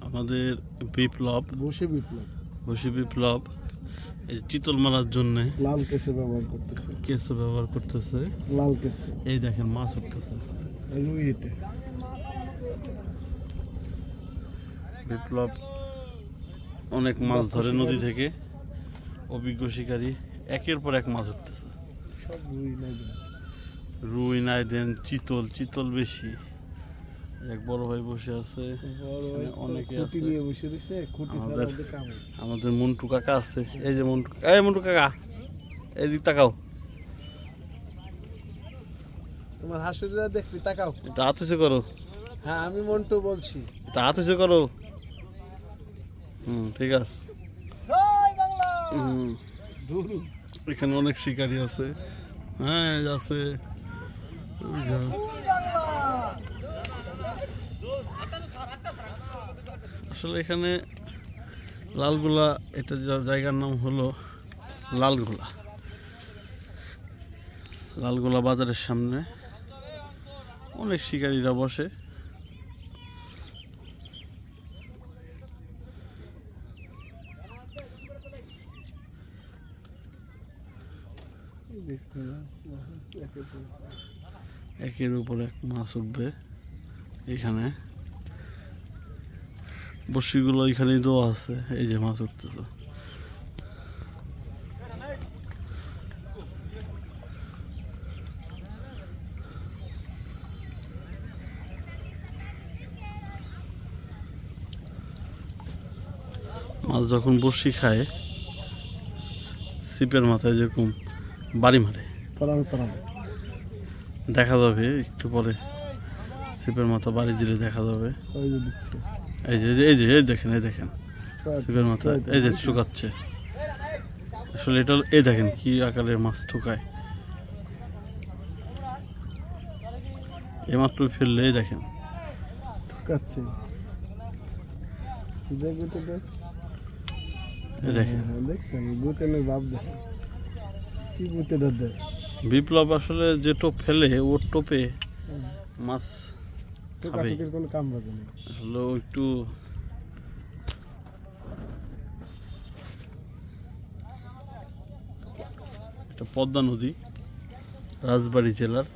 আমাদের বিপ্লব বসি বিপ্লব এই চিতল মারার জন্য লাল কেঁচো ব্যবহার করতেছে লাল কেঁচো। এই দেখেন মাছ উঠতেছে। বিপ্লব অনেক মাছ ধরে নদী থেকে, অভিজ্ঞ শিকারী, একের পর এক মাছ উঠতেছে। রুই নাইদেন, চিতল বেশি। এক বড় ভাই বসে আছে, অনেকে আছে। আমাদের মন্টু কাকা আছে, এই যে মন্টু কাকা, এই দিক তাকাও। তোমার হাসুরিরা দেখবি, তাকাও। এটা হাত উঁচু করো। হ্যাঁ, আমি মন্টু বলছি। এটা হাত উঁচু করো। ঠিক আছে। এখানে অনেক শিকারী আছে। হ্যাঁ আছে। আসলে এখানে লালগোলা, এটা জায়গার নাম হলো লালগোলা বাজারের সামনে অনেক শিকারীরা বসে। একের উপর এক মাছ উঠবে। এখানে বড়শিগুলো এখানেই দেওয়া আছে, এই যে মাছ উঠতেছে। মাছ যখন বড়শি খায়, ছিপের মাথায় যেরকম বাড়ি মারে, দেখা যাবে একটু পরে। ছিপের মাথা বাড়ি দিলে দেখা যাবে। এই দেখেন ছিপের মাথা, এই যে শুকাচ্ছে। আসলে এটা এই দেখেন কি আকারের মাছ ঠুকায়। এইমাত্র ফেললে দেখেন ঠুকাচ্ছে। বিপ্লব আসলে যে টোপ ফেলে, ওর টোপে মাছ কোনো কাম বাজে না। আসলে একটু এটা পদ্মা নদী, রাজবাড়ী জেলার।